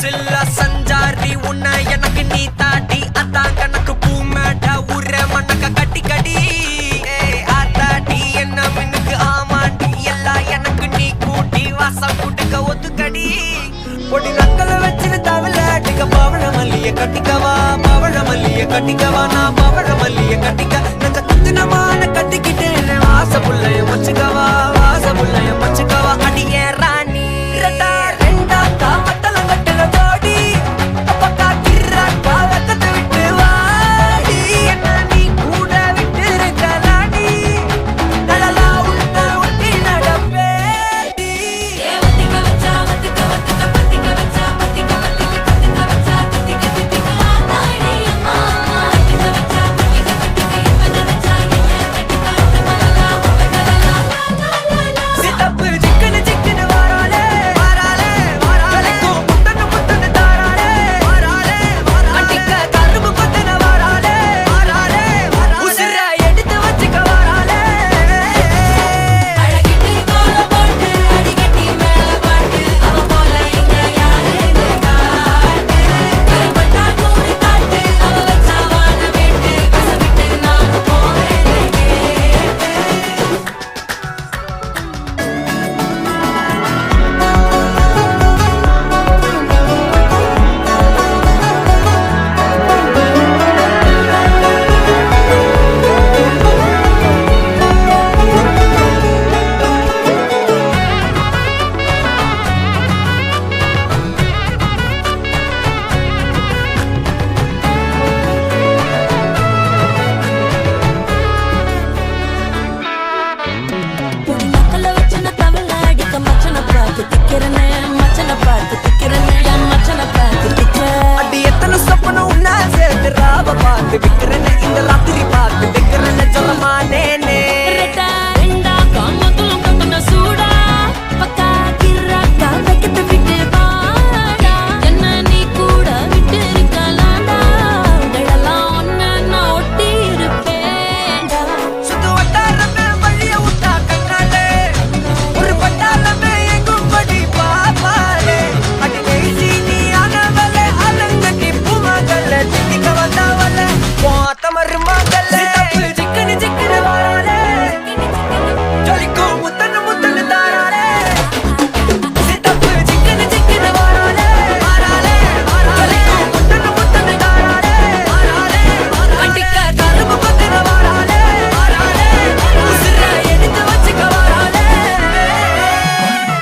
சில்ல சஞ்சாரி உன்னை எனக்கு நீ தாட்டி அதான் கணக்கு பூமேட உர மண்ணக்க கட்டி கடி ஆத்தாட்டி என்ன மின்னுக்கு ஆமாண்டி எல்லாம் எனக்கு நீ கூட்டி வாசம் கூட்டுக்க ஒத்துக்கடி பொடி நக்கலை வச்சிரு தவில அடிக்க பவழ மல்லிய கட்டிக்கவா பவழ மல்லிய கட்டிக்கவா நான் பவழ மல்லிய கட்டிக்க நெஞ்ச குத்தினமான கட்டிக்கிட்டேன் வாச புள்ளைய வச்சுக்கவா வாச புள்ளைய வச்சுக்கவா அடியே ராணி ரெண்டா காமத்தல கட்டுல ஜோடி அப்பக்கா கிர்ராக்கா வெக்கத்தை விட்டு வாடி என்ன நீ கூட விட்டு இருக்கலாடி நலலா உன்ன ஒட்டி நடப்பேடி வத்திக்க வச்சா வத்திக்க வத்திக்க பத்திக்க வச்சா பத்திக்க வத்திக்க கத்திக்க வச்சா கத்திக்க கத்திக்க ஆதாடி அம்மா வத்திக்க வச்சா பத்திக்க கத்திக்க எப்பன வச்சா என்ன கட்டிக்க மலலா மலலா சித்தப்பு சிக்கன சிக்கன வாராலே வாராலே வாராலே முத்தன முத்தன தாராலே வாராலே வாராலே அடிக்க கரும்பு கொத்தன வாராலே வாராலே வாராலே உசிர எடுத்து வச்சுக்க வாராலே அழகிட்டு கோல போட்டு அடிக்கட்டி மேல பாட்டு அவ போல இங்க யாருன்னு காட்டு கருப்பட்டா கூடி காட்டு அவ வச்சா வான விட்டு கசவிட்டு நான் போறேன் பொடி நக்கல வச்சன தவள அடிக்க மச்சன பார்த்து திக்கிறனே மச்சன பார்த்து திக்கிறனே என் மச்சன பார்த்து திக்கிற அடி எத்தனை சொப்பனம் உன்ன சேர்த்து ராவ பார்த்து விக்கிறேன்னு இந்த ராத்திரி பார்த்து விக்கிறேன்னு சொல்லமானேனே ரெட்டா ரெண்டா காமத்துலம் கக்கன சூடா பக்கா கிர்ராக்கா வெக்கத்தை விட்டு வாடா என்ன நீ கூட விட்டு இருக்கலாம்டா உங்களெல்லாம் ஒன்ன நான் ஒட்டி இருப்பேன்டா சுத்து வட்டாரமே வழிய விட்டா கண்ணாலே ஒரு பட்டாளமே எங்கும் படி பாப்பாலே அடி பேசி நீ ஆனவளே அலங்கட்டி பூமகள திட்டிக்க வந்தவளே போத்தமரு மகளே சிக்கனு சிக்கனு வாராலே ஜொலிக்கும் முத்தனு முத்தனு தாராலே சித்தப்பு சிக்கனு சிக்கனு வாராலே வாராலே வாராலே முத்தனு முத்தனு தாராலே வாராலே அடிக்க கரும்பு கொத்தன வாராலே வாராலே உசிர எடுத்து வச்சுக்க வாராலே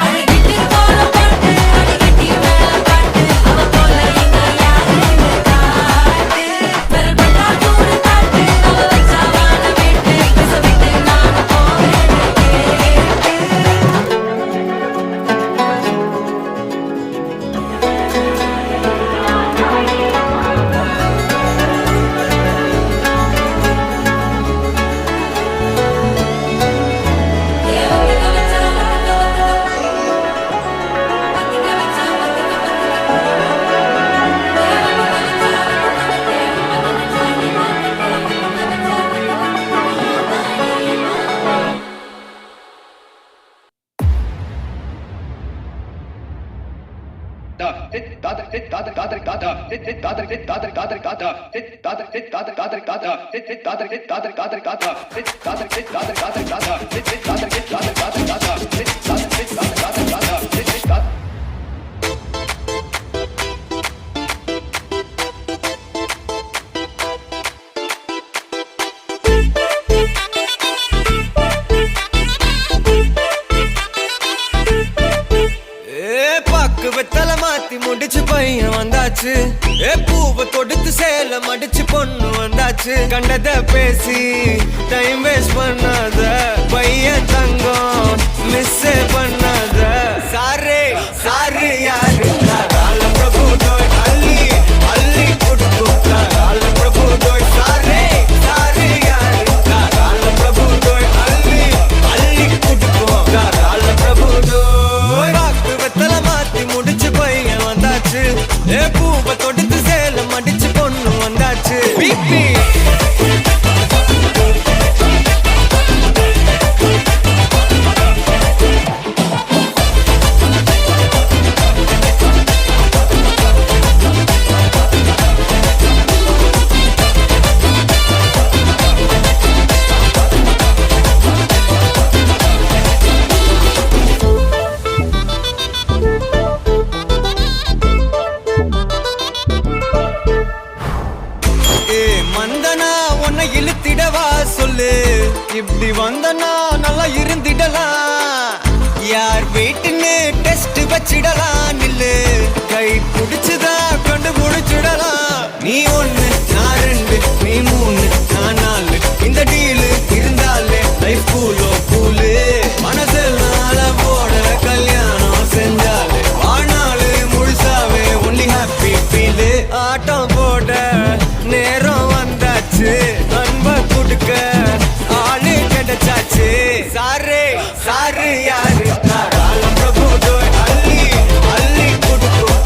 அழகிட்டு கோல போட்டு அடிக்கட்டி மேல பாட்டு அவ போல இங்க யாருன்னு காட்டு கருப்பட்டா கூடி காட்டு அவ வச்சா வான விட்டு கசவிட்டு நான் போறேன் வெத்தலை மாத்தி முடிச்சு பையன் வந்தாச்சு பூவை தொடுத்து சேல மடிச்சு பொண்ணு வந்தாச்சு கண்டத பேசி டைம் வேஸ்ட் பண்ணாத பையன் தங்கம் மிஸ் பண்ணாத சாரே சாரு யாரு கால பிரபு தோய் அள்ளி அள்ளி குடுக்கு கால பிரபு தோய் சாரே சாரு யாரு கால பிரபு தோய் அள்ளி அள்ளி குடுக்கு கால பிரபு தோய் வாக்கு வெத்தலை மாத்தி முடிச்சு பையன் வந்தாச்சு பூவை தொடுத்து சேல மடிச்சு பொண்ணு வந்தாச்சு பிபி இப்படி வந்தனா நல்லா இருந்திடலாம். யார் வீட்டுன்னு டெஸ்ட் வச்சிடலாம். நில்லு கை பிடிச்சுதா கொண்டு முடிச்சிடலாம். நீ ஒண்ணு நான் ரெண்டு நீ மூணு நான் நாலு இந்த டீலு இருந்தாலே லைஃப் கூலோ கூலு. மனசெல்லாம் போட கல்யாணம் செஞ்சாலே ஆனாலு முழுசாவே ஒன்லி ஹாப்பி ஃபீலு. ஆட்டம் போட நேரம் வந்தாச்சு. அன்ப கொடுக்க ஆளு கிடைச்சாச்சு. சாரு சாரு யாரு பிரபு அள்ளி அள்ளி கொடுக்கும்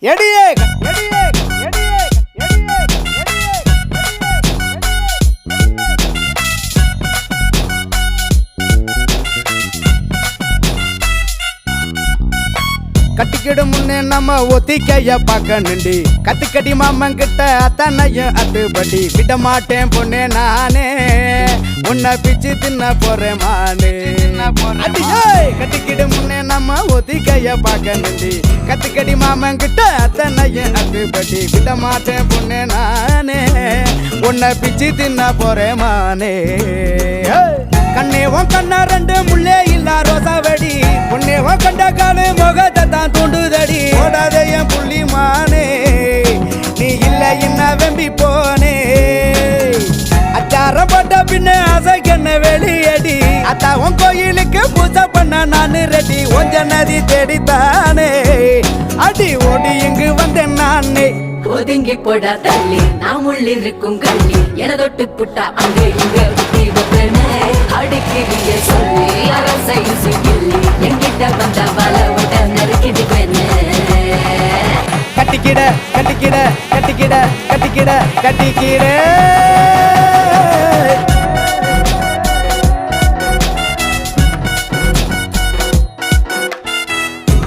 எடியே கட்டிக்கிடு முன்னே நம்ம ஒத்திக்கைய பார்க்கணுண்டி கத்துக்கடி மாமன் கிட்ட அத்தனையும் அத்துப்படி விட மாட்டேன் பொண்ணே நானே உன்னை பிச்சு தின்ன போறேன் மானே கட்டிக்கிடு முன்னே நம்ம ஒத்திக்கைய பார்க்கணுண்டி கத்துக்கடி மாமன் கிட்ட அத்தனையும் அத்துப்படி விட மாட்டேன் பொண்ணே நானே உன்னை பிச்சு தின்ன போறேன் மானே கண்ணேவன் கண்ணா ரெண்டு முள்ளே இல்ல ரோசா வெடி பொன்னேவன் கண்ட காலு முகத்தை தான் தூண்டுதடி ஓடாத என் புள்ளி மானே நீ இல்ல என்ன வெம்பி போனே அச்சாரம் போட்ட பின்ன அசைக்கண்ண வெளியடி அத்தாவும் கோயிலுக்கு பூஜை பண்ண நானு ரெடி ஒஞ்ச நதி தேடித்தானே அடி ஓடி இங்கு வந்தேன் நானே ஒதுங்கி போடா தள்ளி நாம் உள்ளிருக்கும் கள்ளி என தொட்டு புட்டா அங்கே இங்க அடிக்கிறிய சொல்லி கட்டிக்கிட கட்டிக்கிட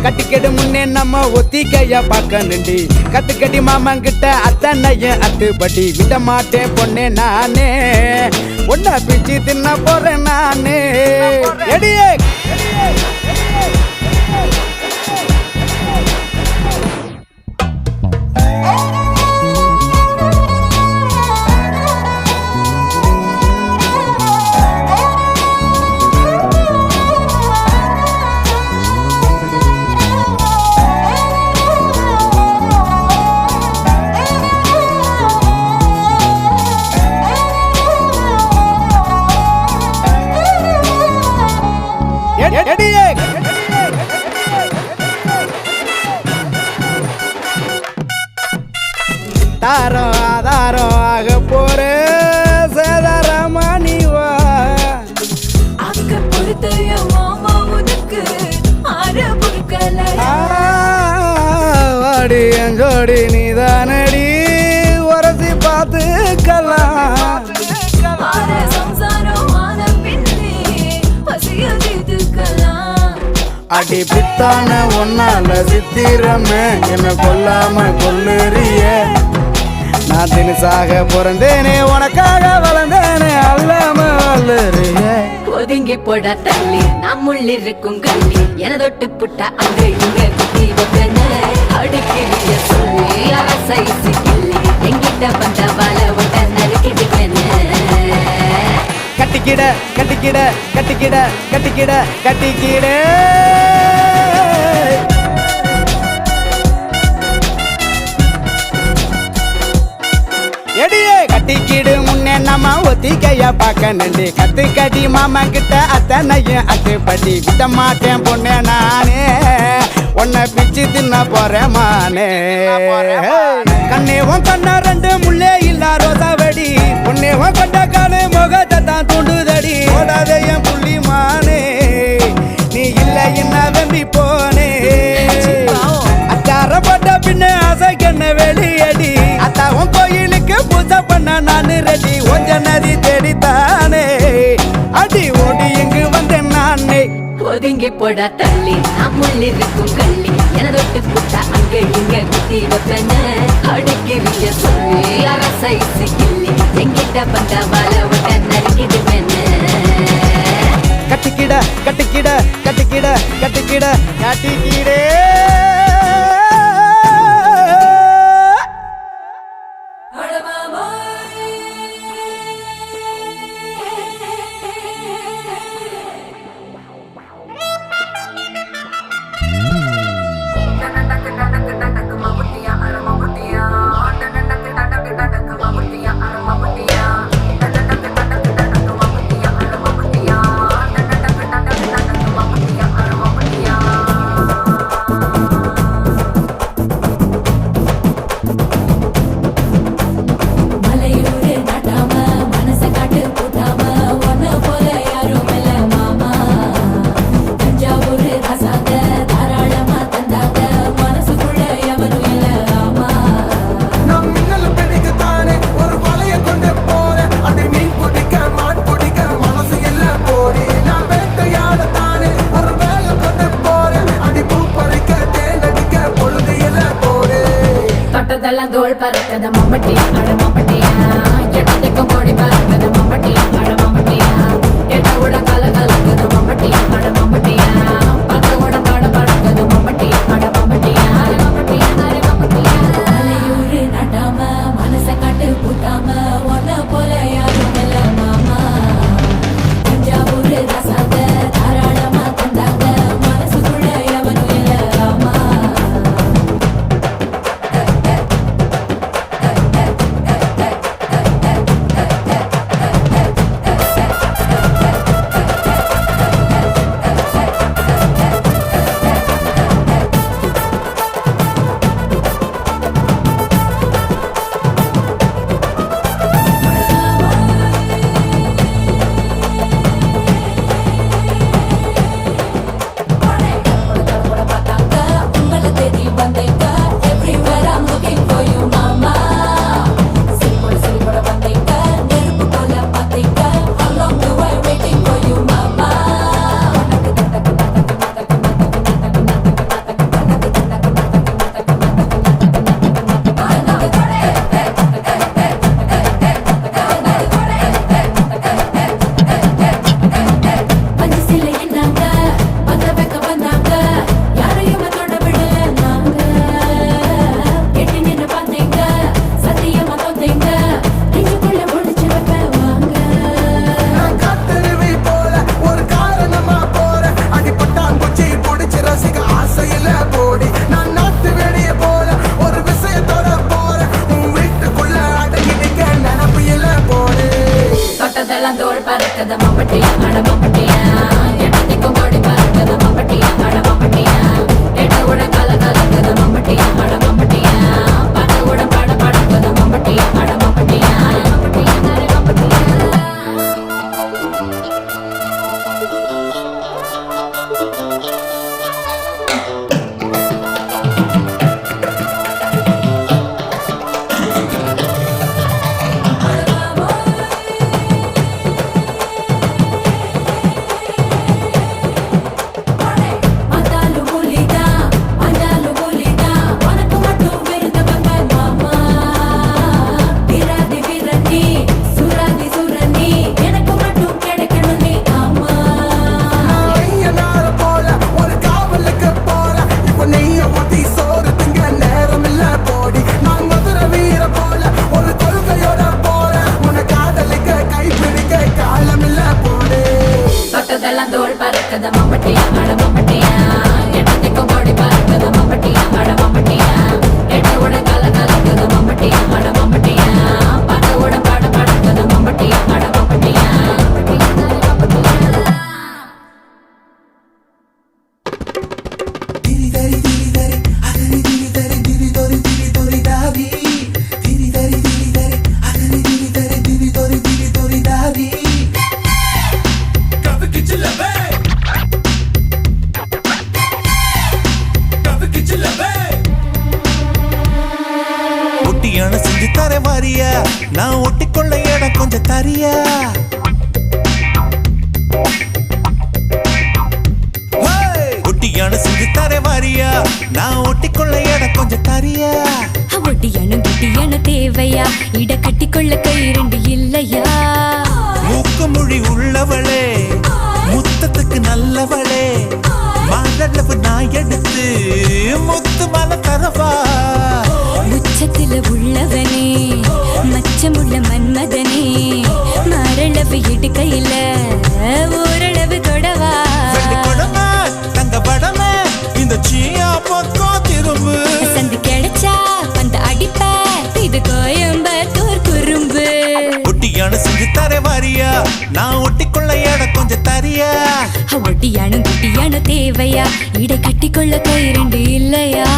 கட்டிக்கெடு முன்னே நம்ம ஒத்திக்கைய பார்க்க நின்றி கத்துக்கடி மாமங்கிட்ட அத்தனையும் அத்துப்படி விட மாட்டேன் பொண்ணே நானே ஒன்ன பிச்சு தின்ன போறேன் நானே எடியே தாரம் ஆதாரம் ஆக போற சேதாரமானிவா அக்க பொறுத்தைய மாமா உனக்கு ஆற புடுக்கலையா வாடி எஞ்சோடி நீதானடி உரசி பார்த்துக்கலாம் ஆற சம்சாரம் ஆன பின்னே பசிய தீர்த்துக்கலாம் அடி பித்தான ஒன்னால சித்திரமே என்ன கொல்லாம கொல்லுறிய நான் தினசாக பிறந்தேனே உனக்காக வளர்ந்தேனே அல்லாம வல்லுறிய ஒதுங்கி போட தள்ளி நம்முள்ளிருக்கும் கள்ளி என தொட்டு புட்டா அங்க இங்க குத்தி வைப்பேன அடுக்கிறிய சொல்லி அரசை சிக்கிள்ளி எங்கிட்ட வந்த வாழ விட்ட நறுக்கிடுவேன கட்டிக்கிட கட்டிக்கிட கட்டிக்கிட கட்டிக்கிட கட்டிக்கிட எடியே கட்டிக்கிடு முன்னே நம்ம ஒத்திக்கைய பார்க்க நன்றி கத்துக்கடி மாமா கிட்ட அத்தனையும் அத்துப்படி விட மாட்டேன் பொண்ணே நானே உன்னை பிச்சு தின்ன போறேன் மானே கண்ணேவும் கண்ணா ரெண்டு முள்ளே இல்லா ரோசா வெடி பொண்ணேவும் கண்ட காலே முகத்தை தான் தூண்டுதடி ஓடாத என் புள்ளி மானே நீ இல்லை என்ன வெம்பி போனே அச்சாரம் போட்ட பின்ன அசைக்கண்ண வெளியடி அத்தாவும் கோயிலுக்கு பூஜை பண்ண நானு ரெடி கொஞ்ச நதி தேடித்தானே அடி ஓடி இங்கு வந்தேன் நானே ஒதுங்கி போட தள்ளி நம்முள்ளிருக்கும் கள்ளி என தொட்டு புட்டா அங்க இங்க குத்தி வைப்பேன அடுக்கிறிய சொல்லி அரசை சிக்கிள்ளி எங்கிட்ட வந்த வாழ விட்ட நறுக்கிடுவேன கட்டிக்கிட கட்டிக்கிட கட்டிக்கிட கட்டிக்கிட கட்டிக்கிடே எங்கெல்லாம் தோல் பறக்குது மம்பட்டியா மட மம்பட்டியா எட்டத்துக்கும் கோடி பறக்குது மம்பட்டியா மட மம்பட்டியா எட்ட உட கல கலக்குது மம்பட்டியா மட மம்பட்டியா பட உட பட படக்குது மம்பட்டியா மட மம்பட்டியா ஒட்டியான செஞ்சு தர வாரியா நான் ஒட்டிக்கொள்ள இடம் கொஞ்சம் தரியா ஒட்டியான செஞ்சு தர வாரியா நான் ஒட்டிக்கொள்ள இடம் கொஞ்சம் தரியா ஒட்டியானு குட்டியானு தேவையா இட கட்டிக்கொள்ள கை ரெண்டு இல்லையா மூக்கு மொழி உள்ளவளே முத்தத்துக்கு நல்லவளே மாதளவு நான் எடுத்து முத்து மலை தரவா உச்சத்தில உள்ளவனே மச்சமுள்ள மன்மதனே மரளவு இடுக்கையில ஓரளவு தொடவா கொடமா தங்க படமே இந்த சீயா பக்கம் திரும்பு சந்து கிடைச்சா அந்த அடிப்ப இது கோயம்பத்தூர் குறும்பு ஒட்டியான செஞ்சு தர வாரியா நான் ஒட்டிக்கொள்ள இடம் கொஞ்சம் தரியா ஒட்டியானு குட்டியானு தேவையா இட கட்டிக்கொள்ள கை ரெண்டு இல்லையா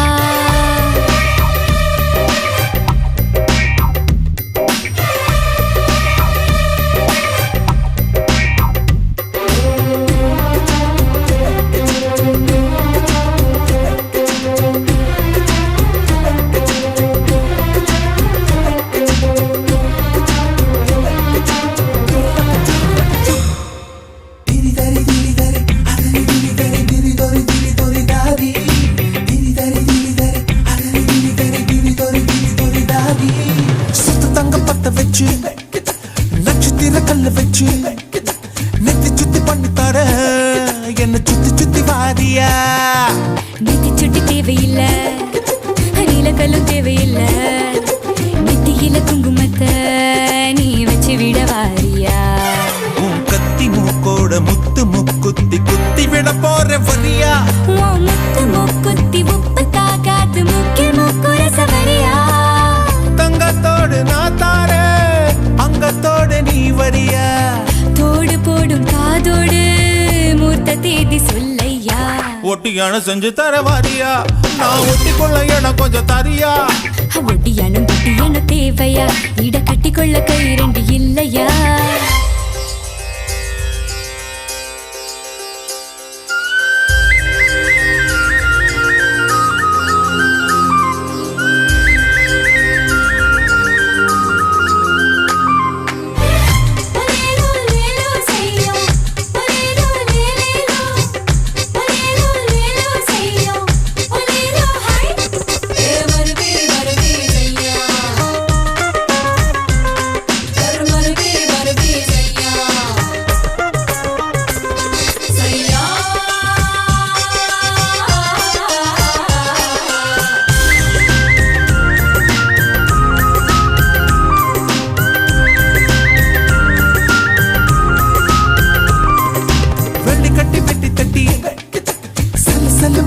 வச்சு நட்சத்திர கல்ல வச்சு நெத்தி சுத்தி பண்ணி தர என்ன சுத்தி சுத்தி வாரியா நெத்தி சுட்டி தேவையில்ல நீலக்கல்லும் தேவையில்ல நெத்தியில குங்குமத்தை நீ வச்சு விட வாரியா உன் கத்தி மூக்கோட முத்து முக்குத்தி குத்தி விட போற வரியா முத்து முக்குத்தி உப்பு தாக்காத்து முக்கில் முக்குற சவரியா தங்கத்தோடு நான் தார அங்கத்தோடு நீ வரியா தோடு போடும் காதோடு மூர்த்த தேதி சொல்லையா ஒட்டியான செஞ்சு தர வாரியா நான் ஒட்டிக்கொள்ள இடம் கொஞ்சம் தரியா ஒட்டியானும் குட்டியானு தேவையா இட கட்டிக்கொள்ள கை ரெண்டு இல்லையா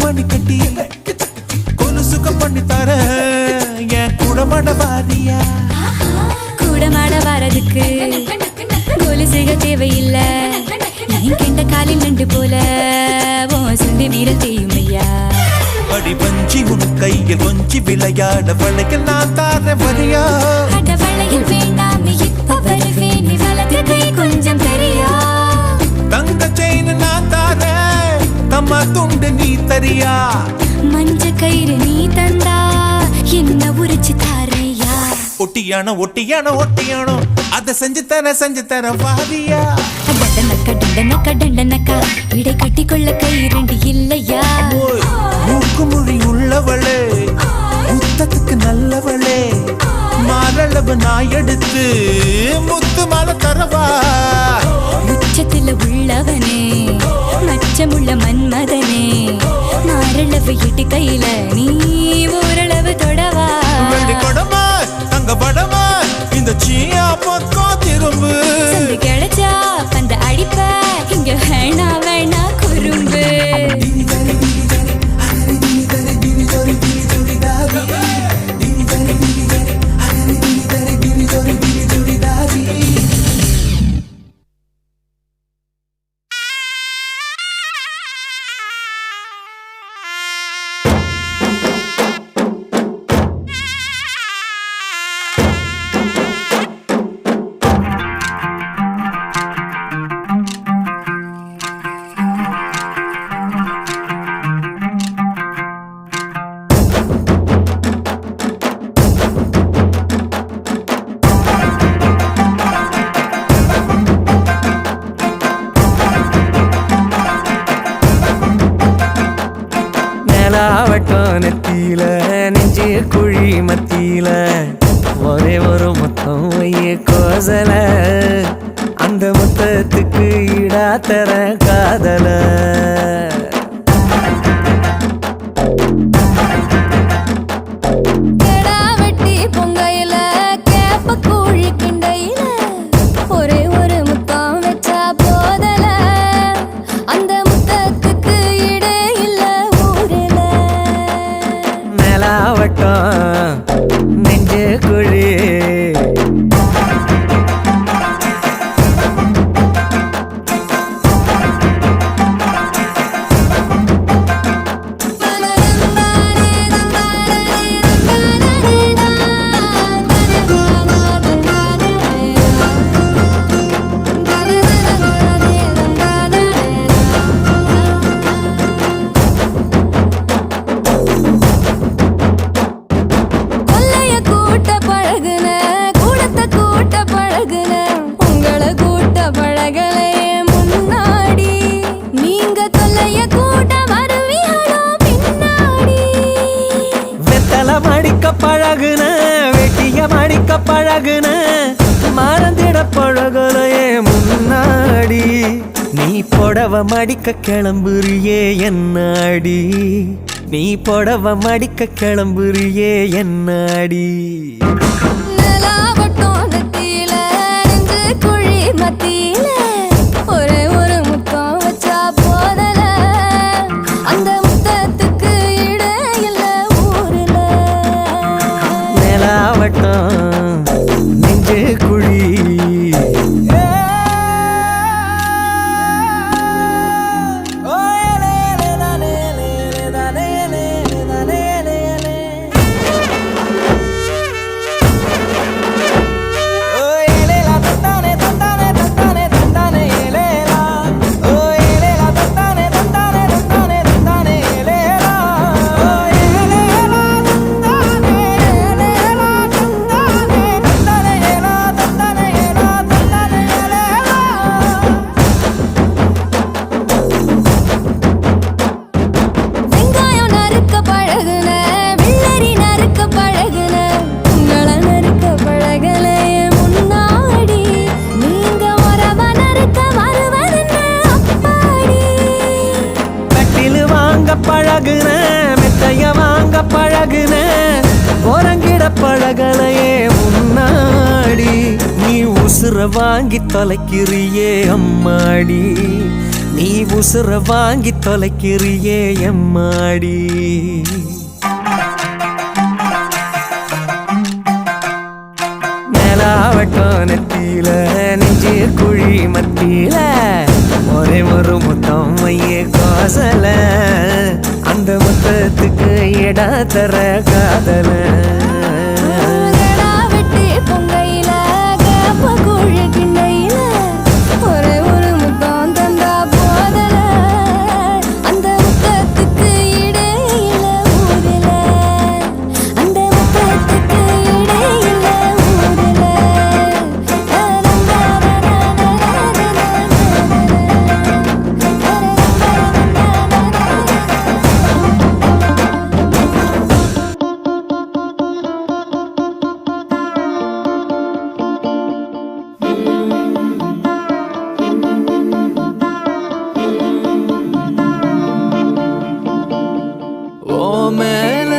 மணி கட்டி கொலு சுகம் பண்ணி தர என் கூடமாட வாரியா கூடமாட வரதுக்கு கோலி செய்ய தேவையில்ல என் கெண்ட காலில் நண்டு போல சுண்டி வீர செய்யும் ஐயா அடி வஞ்சி உன் கையில் கொஞ்சி விளையாட வளைக்க நான் தார வரியா அட வளையில் வேண்டாமே இப்ப வருவேன் நீ வலது கை கொஞ்சம் தெரியா தங்க செயின் நான் தார தம்மா துண்டு நீ தரியா மஞ்ச கயிறு நீ தந்தா என்ன உரிச்சு தாரையா ஒட்டியானோ ஒட்டியானோ ஒட்டியானோ அத செஞ்சு தர வாரியா டண்டனக்கா டண்டனக்கா இடை கட்டிக்கொள்ள கை ரெண்டு இல்லையா மூக்கு மொழி உள்ளவளே முத்தத்துக்கு நல்லவளே மாரளவு நான் எடுத்து முத்து மாலை தரவா உச்சத்துல உள்ளவனே மச்சமுள்ள மன்மதனே மாரளவு இட்டு கையில நீ ஓரளவு தொடவா வெள்ளி கொடமா தங்க படமா இந்த சீயா பக்கம் திரும்பு கிடைச்சா அந்த அடிப்ப இங்க வேணாவா நிலாவட்டம் நெத்தியில நெஞ்சு குழி மத்தியில ஒரே ஒரு முத்தம் வைய கோசல அந்த முத்தத்துக்கு ஈடா தர காதல கெடா வெட்டி பொங்கையில கேப்ப கூழி கிண்டையில ஒரே ஒரு முத்தம் வச்சா போதல அந்த முத்தத்துக்கு ஈடே இல்ல ஊரில நிலாவட்டம் நெஞ்சு குழி கொல்லைய கூட்ட பழகுன கூடத்தை கூட்ட பழகுன உங்களை கூட்ட பழகலையே முன்னாடி நீங்க தொல்லைய கூட்ட வருவீங்களோ பின்னாடி வெத்தல மடிக்க பழகுன வெட்டிய மடிக்க பழகுன மறந்திட பழகலையே முன்னாடி நீ புடவ மடிக்க கிளம்புறியே என்னாடி நீ புடவ மடிக்க கிளம்புறியே என்னாடி நிலாவட்டம் நெத்தியில நெஞ்சு குழி மத்தியில ஒரே ஒரு முத்தம் வச்சா போதல அந்த முத்தத்துக்கு ஈடே இல்ல ஊரில நிலாவட்டம் நெஞ்சு குழி வெங்காயம் நறுக்க பழகுன வெள்ளரி நறுக்க பழகுன உங்களை நறுக்க பழகலையே முன்னாடி நீங்க உறவ நறுக்க வருவதுன்னு அப்பாடி கட்டிலு வாங்க பழகுன மெத்தைய வாங்க பழகுன உறங்கிட பழகலையே முன்னாடி நீ உசுர வாங்கி தொலைக்கிறியே அம்மாடி நீ உசுர வாங்கி தொலைக்கிறியே எம்மாடி நிலாவட்டம் நெத்தியில நெஞ்சு குழி மத்தியில ஒரே ஒரு முத்தம் வைய கோசல அந்த முத்தத்துக்கு இட தர காதல கெடா வெட்டி பொங்கையில கேப்ப கூழி கிண்டையில ஒரே ஒரு முத்தம் தந்தா போதல அந்த முத்தத்துக்கு ஈடே இல்ல ஊரில அந்த முத்தத்துக்கு ஈடே இல்ல ஊரில ஓ மேல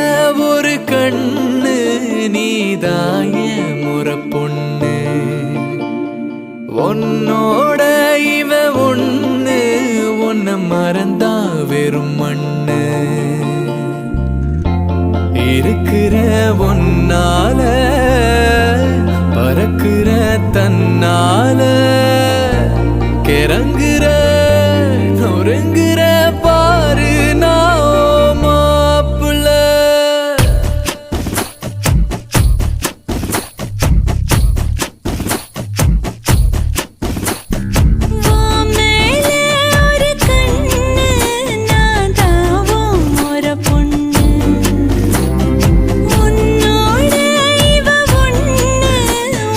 ஒரு கண்ணு நீதாய முறை பொண்ணு உன்னோட இவ ஒண்ணு உன்னை மறந்தா வெறும் மண்ணு இருக்கிற ஒன்னால பறக்கிற தன்னால கிறங்குற நொறுங்குற பாரு நான் மாப்புல மேலே ஒரு கண்ணு நான் தாவும் ஒரு பொண்ணு உன்னோட இவ ஒண்ணு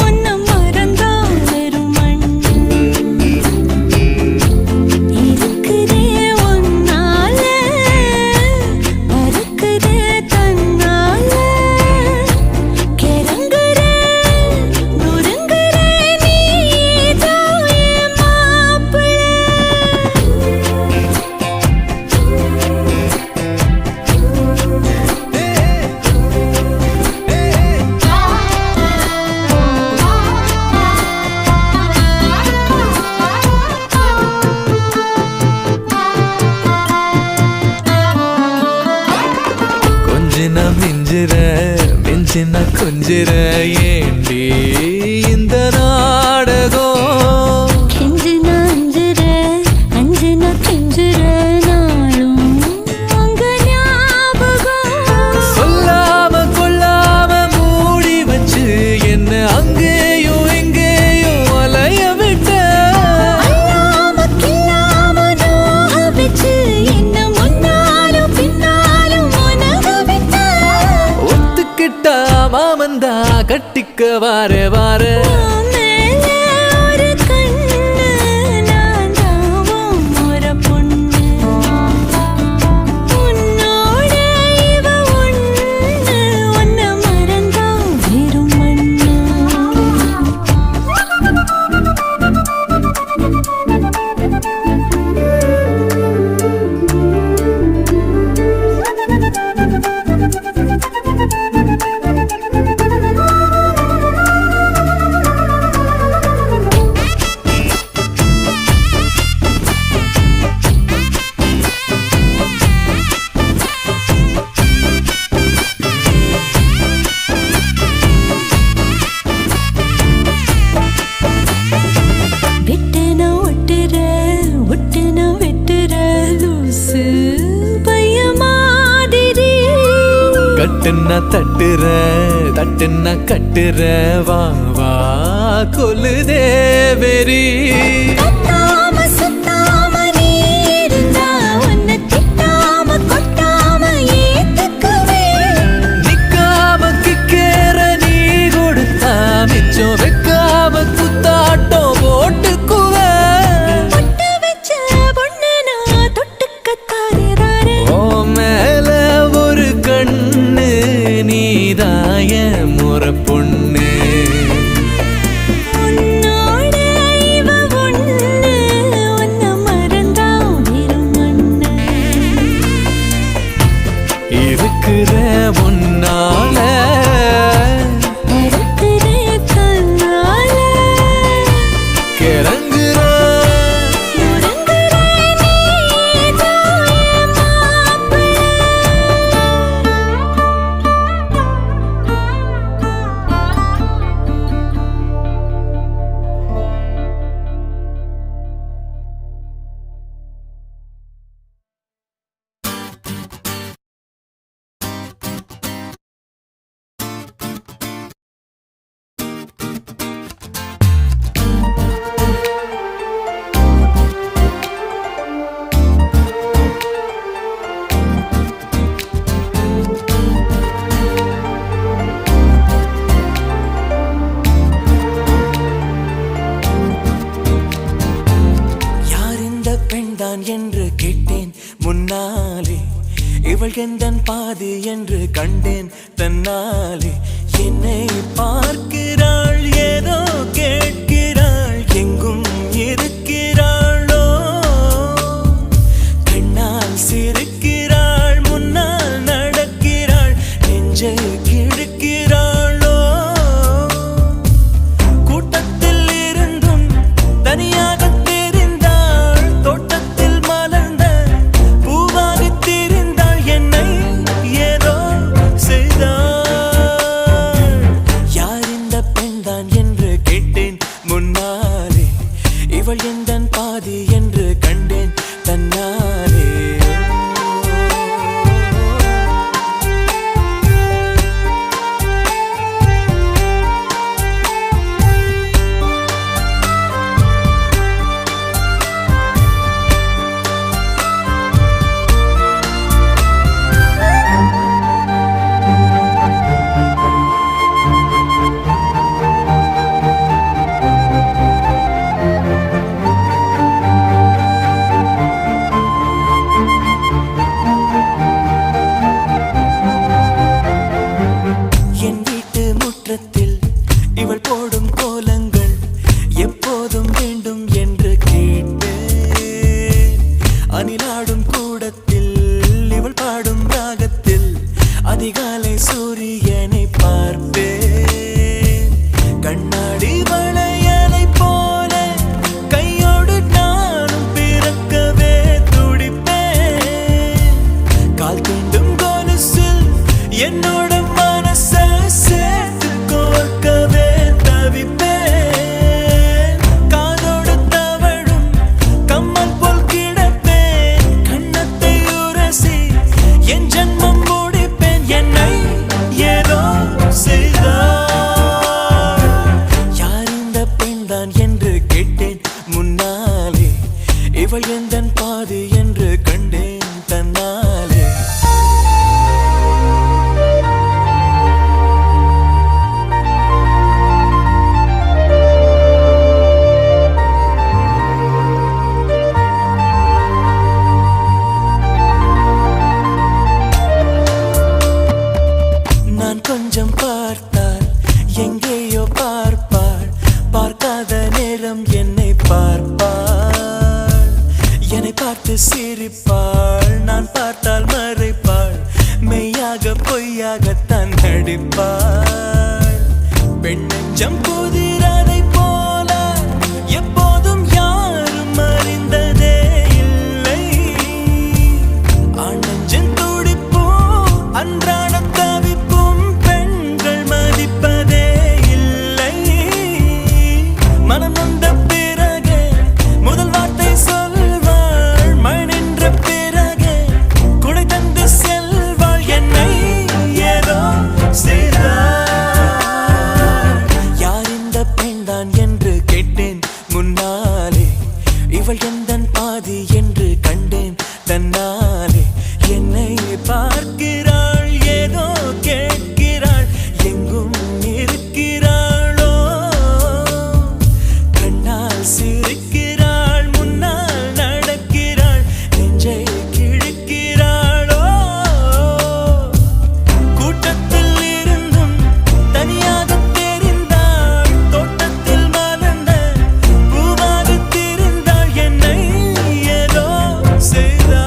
உன்னை மறந்தா வெறும் மண்ணு கொஞ்சிற ஏண்டி இந்த நாடகம் கெஞ்சினா அஞ்சுற அஞ்சுனா கெஞ்சுற நாளும் உங்க ஞாபகம் சொல்லாம கொள்ளாம மூடி வச்சு என்ன அங்கேயும் எங்கேயும் அலைய விட்ட அல்லாம கில்லாம நோக வச்சு என்ன முன்னாலும் பின்னாலும் உனக விட்ட ஒத்துக்கிட்டா மாமந்தா கட்டிக்க வார வார மேல ஒரு கண்ணு நான் தாவும் ஒரு பொண்ணு உன்னோட இவ ஒண்ணு உன்னை மறந்தா வெறும் மண்ணு வெட்டுன ஒட்டுற ஒட்டுன வெட்டுற லூசு பைய மாதிரி கட்டுன்னா தட்டுற தட்டுன்னா கட்டுற வா வா கொல்லுதே வெறி கத்தாம சுத்தாம நீ இருந்தா உன்னை திட்டாம கொட்டாம ஏத்துக்குவே நிக்காம கிக்கேற நீ கொடுத்தா மிச்சம் வைக்காம குத்தாட்டம் போட்டுக்குவ பொட்டு வச்ச பொண்ணு நான் தொட்டுக்க தாரே ஓ மேல ஒரு கண்ணு நீதாய முறை பொண்ணு உன்னோட இவ ஒண்ணு உன்னை மறந்தா வெறும் மண்ணு இருக்கிற முன்னால மறக்கிற கண்ணால கிறங்குற முடங்குற நீதான் என் மாப்பிள்ளை யார் இந்த பெண்தான் என்று கேட்டேன் முன்னாலே இவள் எந்தன் பாதி என்று கண்டேன் தன்னாலே என்னை பார்க்கிறாள் ஏதோ கேட்கிறாள் எங்கும் இருக்கிறாளோ கண்ணால் சிரிக்கிறாள் முன்னால் நடக்கிறாள் நெஞ்சை கிழக்கிறாளோ கூட்டத்தில் இருந்தும் தனியாக தெரிந்தாள் தோட்டத்தில் மலர்ந்த பூவாகி திரிந்தாள் என்னை ஏதோ செய்தாள் யார் இந்த பெண்தான் என்று கேட்டேன் முன்னாலே இவள் எந்தன் பாதி என்று கண்டேன் தன்னாலே என் வீட்டு முற்றத்தில் இவள் போடும் கோலங்கள் எப்போதும் வேண்டும் என்று கேட்டேன் அணிலாடும் கூடத்தில் இவள் பாடும் ராகத்தில் அதிகாலை சூரியனை பார்ப்பேன் கண்ணாடி வளையலை போல கையோடு நானும் பிறக்கவே துடிப்பேன் கால் தீண்டும் கொலுசில் என்னோட மனசை சிரிப்பாள், நான் பார்த்தால் மறைப்பாள், மெய்யாக பொய்யாகத்தான் நடிப்பாள். பெண் நெஞ்சம் புதிரதை போல எப்போதும் யாரும் அறிந்ததே இல்லை. ஆண் நெஞ்சின் துடிப்பும் அன்றாட தவிப்பும் பெண்கள் மதிப்பதே இல்லை. மனம் நொந்த பிறகு முதல் வார்த்தை சொல்வாள், மழை நின்ற பிறகு குடை தந்து செல்வாள். என்னை ஏதோ செய்தாள். யார் இந்த பெண்தான் என்று கேட்டேன் முன்னாலே, இவள் எந்தன் பாதி என்று கண்டேன் தன்னாலே. என்னை பார்க்கிறாள், ஏதோ கேட்கிறாள், எங்கும் இருக்கிறாளோ. கண்ணால் சிரிக்கிறாள், முன்னால் நடக்கிறாள், நெஞ்சை கிழக்கிறாளோ. கூட்டத்தில் இருந்தும் தனியாக தெரிந்தாள், தோட்டத்தில் மலர்ந்த பூவாக திரிந்தாள். என்னை ஏதோ செய்தாள்.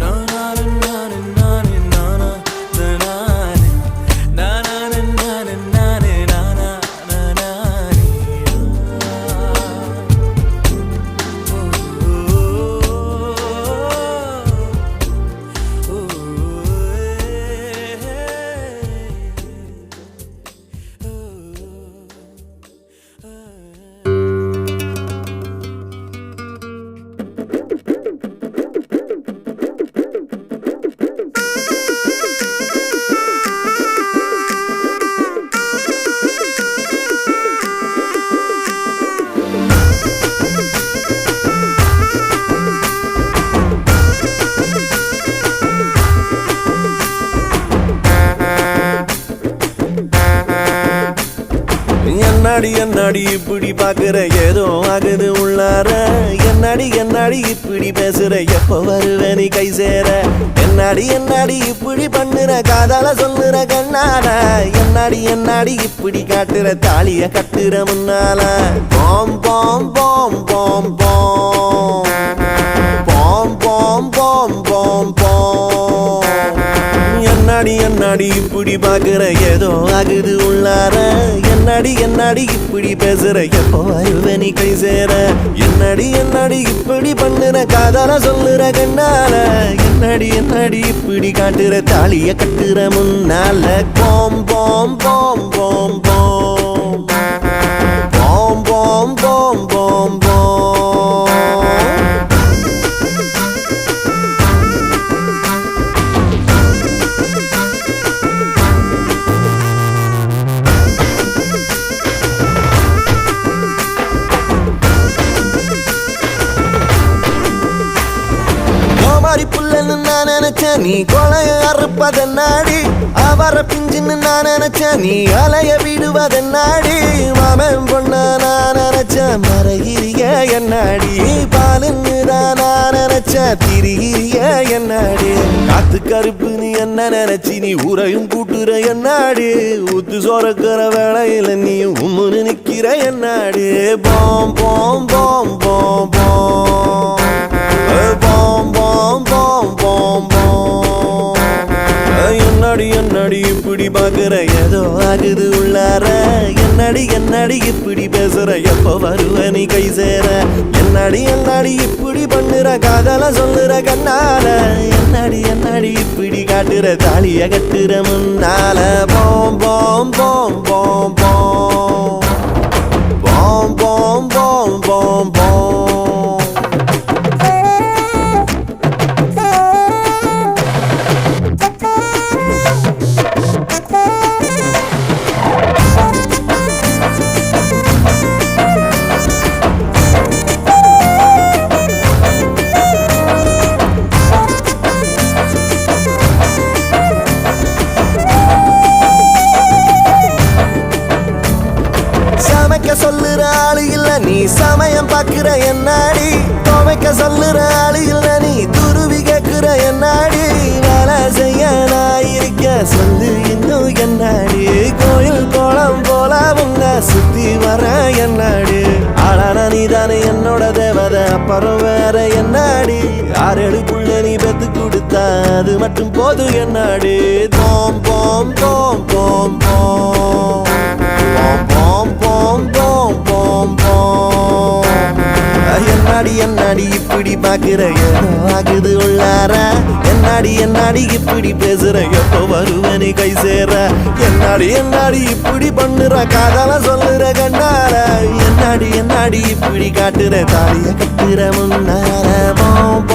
நானானு நானு நானு நானா நானானு நானானு நானு நானு நானா நானானு. என்னாடி என்னாடி இப்படி பாக்குற, ஏதோ ஆகுது உள்ளார. என்னாடி என்னாடி இப்படி பேசுற, எப்ப வருவ நீ கை சேர. என்னாடி என்னாடி இப்படி பண்ணுற, காதால சொல்லுற கண்ணால. என்னாடி என்னாடி இப்படி காட்டுற, தாலிய கட்டுற முன்னால. பாம் பாம் பாம் பாம் பாம் பாம் பாம் பாம் பாம் பாம். என்னாடி என்னாடி இப்படி பாக்குற, ஏதோ ஆகுது உள்ளார. என்னாடி என்னாடி இப்படி பேசுற, எப்போ வருவ நீ கை சேர. என்னாடி என்னாடி இப்படி பண்ணுற, காதால சொல்லுற கண்ணால. என்னாடி என்னாடி இப்படி காட்டுற, தாலிய கட்டுற முன்னால. பாம் பாம் பாம் பாம் பாம் பாம் பாம் பாம் பாம் பாம். கோமாரி புள்ளன்னு நான் நினைச்சேன், நீ கொலைய அறுப்பதென்னாடி. அவர பிஞ்சுன்னு நான் நினைச்சேன், நீ அலைய விடுவதென்னாடி. மாமன் பொண்ண நான் நினைச்சேன், மறைகிறிய என்னாடி. பாலுன்னு தான் நான் நினைச்சேன், திரிகிறிய என்னாடி. காத்து கருப்பு நீ என்ன நினைச்சி, நீ ஊரையும் கூட்டுற என்னாடி. ஊத்து சொரக்கிற வேளையில நீயும் உம்முன்னு நிக்கிற என்னாடி. பாம் பாம் பாம் பாம் பாம் பாம் பாம் பாம் பாம் பாம். என்னாடி என்னாடி இப்படி பாக்குற, ஏதோ ஆகுது உள்ளார. என்னாடி என்னாடி இப்படி பேசுற, எப்ப வருவ நீ கை சேர. என்னாடி என்னாடி இப்படி பண்ணுற, காதல சொல்லுற கண்ணால. என்னாடி என்னாடி இப்படி காட்டுற, தாலிய கட்டுற முன்னால. பாம் பாம் பாம் பாம் பாம் பாம் பாம் பாம் பாம் பாம். சொல்லுற ஆளு இல்ல நீ, சமயம் பாக்குற என்னாடி. துவைக்க சொல்லுற ஆளு இல்ல நீ, துருவி கேக்குற என்னாடி. வேலை செய்ய நான் இருக்க சொல்லு இன்னும் என்னாடி. கோயில் கோலம் போல உன்ன சுத்தி வர என்னாடி. ஆளான நீதானே என்னோட தேவதை, அப்புறம் வேற என்ன அது மட்டும் போது என்னடி தோம் போம் தோம் போம் போம் போம் போம் போம் போம் போம் என்னாடி இப்படி பாக்குற ஏதோ ஆகுது உள்ளார என்னாடி இப்படி பேசுற எப்போ வருவனி கை சேர என்னாடி இப்படி பண்ணுற காதல சொல்லுற கண்ணார என்னாடி இப்படி காட்டுற தாலிய கட்டுற முன்னார போம்